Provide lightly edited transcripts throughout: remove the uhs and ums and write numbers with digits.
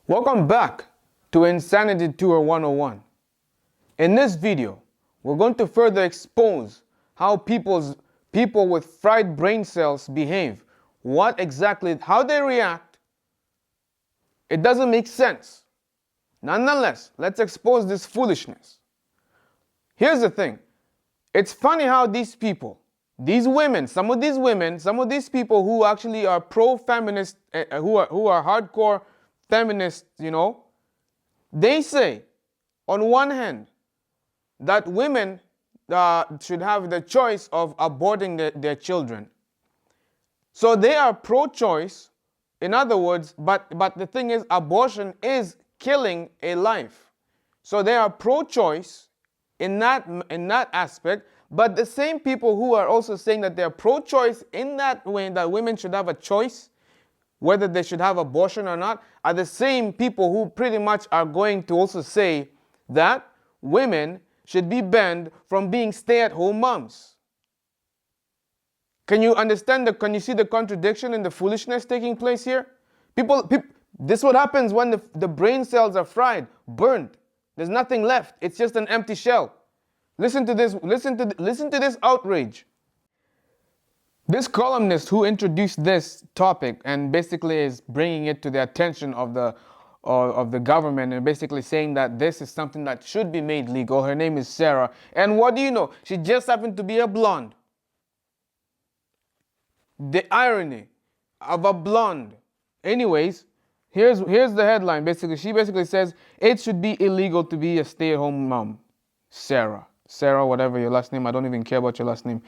Welcome back to Insanity Tour 101. In this video, we're going to further expose how people with fried brain cells behave, how they react. It doesn't make sense. Nonetheless, let's expose this foolishness. Here's the thing. It's funny how these people, some of these people who actually are pro-feminist, who are hardcore feminists, they say, on one hand, that women should have the choice of aborting their children. So they are pro-choice, in other words, but the thing is, abortion is killing a life. So they are pro-choice in that aspect, but the same people who are also saying that they're pro-choice in that way, that women should have a choice whether they should have abortion or not, are the same people who pretty much are going to also say that women should be banned from being stay-at-home moms. Can you can you see the contradiction and the foolishness taking place here? This is what happens when the brain cells are fried, burnt. There's nothing left. It's just an empty shell. Listen to this outrage. This columnist who introduced this topic and basically is bringing it to the attention of the government and basically saying that this is something that should be made legal. Her name is Sarah. And what do you know? She just happened to be a blonde. The irony of a blonde. Anyways, here's the headline. She basically says it should be illegal to be a stay-at-home mom. Sarah, whatever your last name, I don't even care about your last name.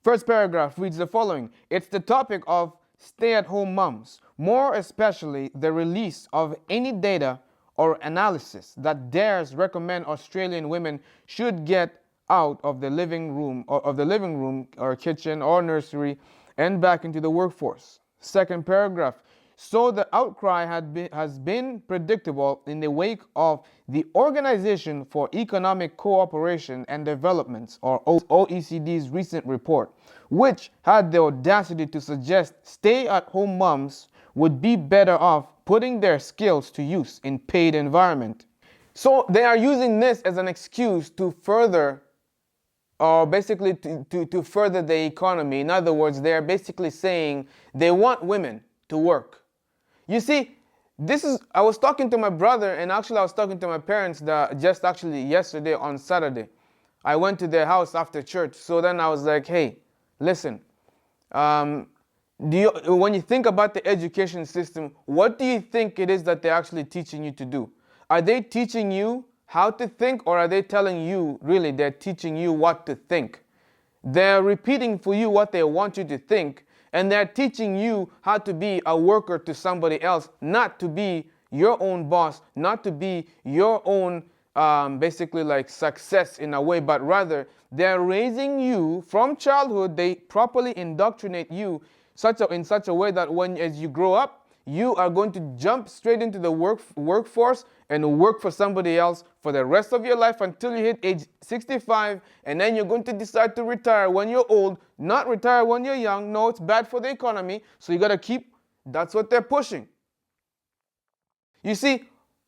First paragraph reads the following. It's the topic of stay-at-home moms, more especially the release of any data or analysis that dares recommend Australian women should get out of the living room or kitchen or nursery and back into the workforce. Second paragraph. So the outcry has been predictable in the wake of the Organization for Economic Cooperation and Development, or OECD's recent report, which had the audacity to suggest stay-at-home moms would be better off putting their skills to use in paid environment. So they are using this as an excuse to further basically to further the economy. In other words, they're basically saying they want women to work. You see, I was talking to my brother, and actually I was talking to my parents just actually yesterday on Saturday. I went to their house after church. So then I was like, hey, listen, when you think about the education system, what do you think it is that they're actually teaching you to do? Are they teaching you how to think, or are they telling you, really, they're teaching you what to think? They're repeating for you what they want you to think, and they're teaching you how to be a worker to somebody else, not to be your own boss, not to be your own basically like success in a way, but rather they're raising you from childhood. They properly indoctrinate you in such a way that as you grow up, you are going to jump straight into the workforce and work for somebody else for the rest of your life until you hit age 65, and then you're going to decide to retire when you're old, not retire when you're young. No, it's bad for the economy, so you got to that's what they're pushing. You see,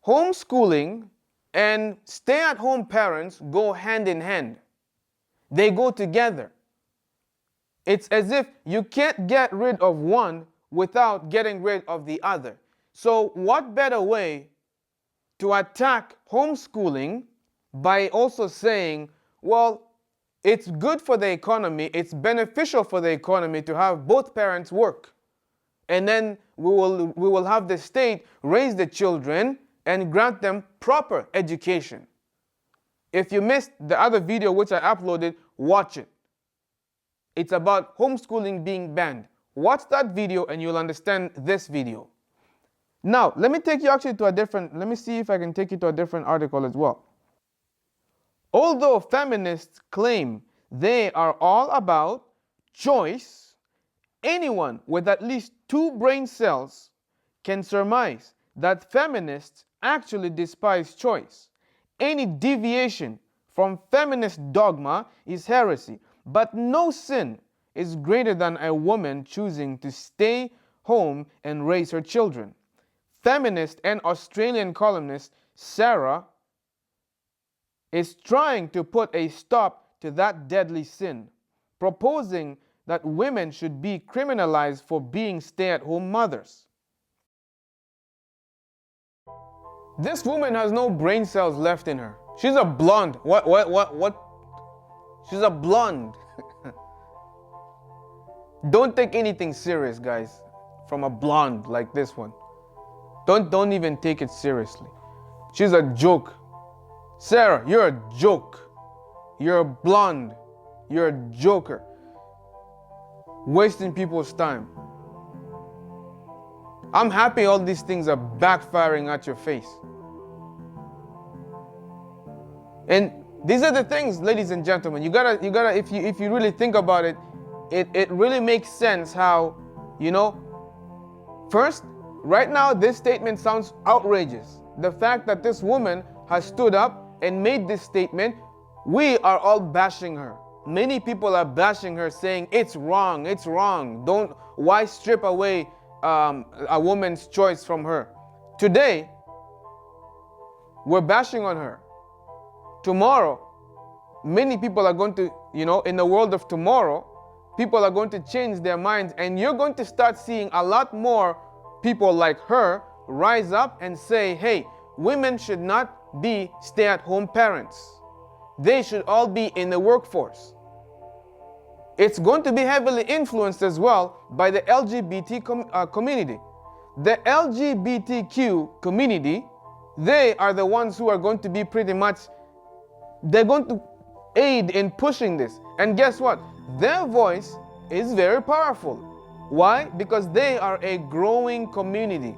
homeschooling and stay-at-home parents go hand in hand. They go together. It's as if you can't get rid of one without getting rid of the other. So what better way to attack homeschooling by also saying, well, it's good for the economy, it's beneficial for the economy to have both parents work. And then we will have the state raise the children and grant them proper education. If you missed the other video which I uploaded, watch it. It's about homeschooling being banned. Watch that video and you'll understand this video. Now, let me take you actually to let me see if I can take you to a different article as well. Although feminists claim they are all about choice, anyone with at least 2 brain cells can surmise that feminists actually despise choice. Any deviation from feminist dogma is heresy, but no sin is greater than a woman choosing to stay home and raise her children. feminist and Australian columnist Sarah is trying to put a stop to that deadly sin, proposing that women should be criminalized for being stay-at-home mothers. This woman has no brain cells left in her. She's a blonde. What? She's a blonde. Don't take anything serious, guys, from a blonde like this one. Don't even take it seriously. She's a joke. Sarah, you're a joke. You're a blonde. You're a joker. Wasting people's time. I'm happy all these things are backfiring at your face. And these are the things, ladies and gentlemen, you gotta, if you really think about it, it really makes sense how, first, right now this statement sounds outrageous. The fact that this woman has stood up and made this statement, we are all bashing her. Many people are bashing her, saying it's wrong, it's wrong. Why strip away a woman's choice from her? Today, we're bashing on her. Tomorrow, many people are going to, in the world of tomorrow, people are going to change their minds, and you're going to start seeing a lot more people like her rise up and say, hey, women should not be stay-at-home parents. They should all be in the workforce. It's going to be heavily influenced as well by the LGBT community. The LGBTQ community, they are the ones who are going to be pretty much, they're going to aid in pushing this. And guess what? Their voice is very powerful. Why? Because they are a growing community.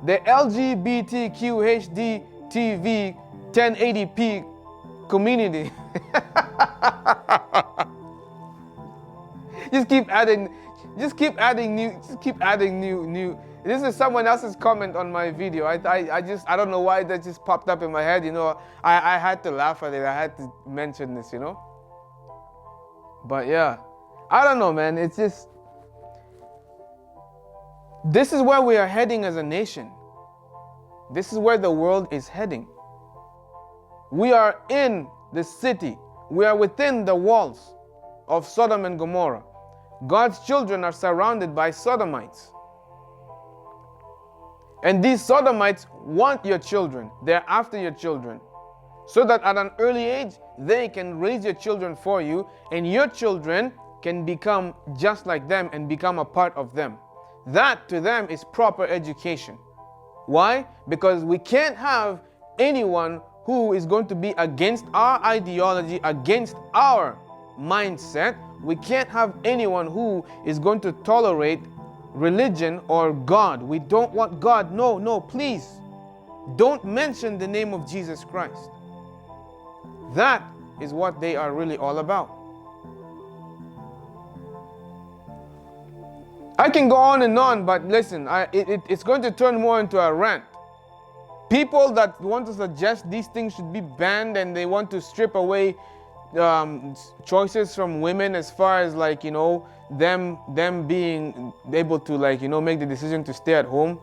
The LGBTQ HDTV 1080p community. Just keep adding new. This is someone else's comment on my video. I don't know why that just popped up in my head, I had to laugh at it. I had to mention this, But yeah, I don't know, man. It's just, this is where we are heading as a nation. This is where the world is heading. We are in the city. We are within the walls of Sodom and Gomorrah. God's children are surrounded by Sodomites. And these Sodomites want your children. They're after your children. So that at an early age, they can raise your children for you, and your children can become just like them and become a part of them. That to them is proper education. Why? Because we can't have anyone who is going to be against our ideology, against our mindset. We can't have anyone who is going to tolerate religion or God. We don't want God. No, please. Don't mention the name of Jesus Christ. That is what they are really all about. I can go on and on, but listen, it's going to turn more into a rant. People that want to suggest these things should be banned and they want to strip away choices from women as far as them being able to make the decision to stay at home.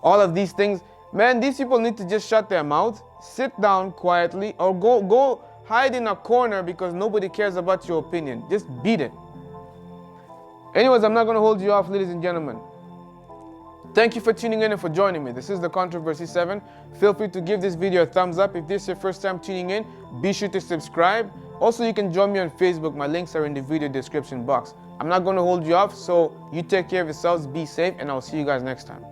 All of these things, man, these people need to just shut their mouths, sit down quietly, or go hide in a corner because nobody cares about your opinion. Just beat it. Anyways, I'm not going to hold you off, ladies and gentlemen. Thank you for tuning in and for joining me. This is The Controversy 7. Feel free to give this video a thumbs up. If this is your first time tuning in, be sure to subscribe. Also, you can join me on Facebook. My links are in the video description box. I'm not going to hold you off, so you take care of yourselves, be safe, and I'll see you guys next time.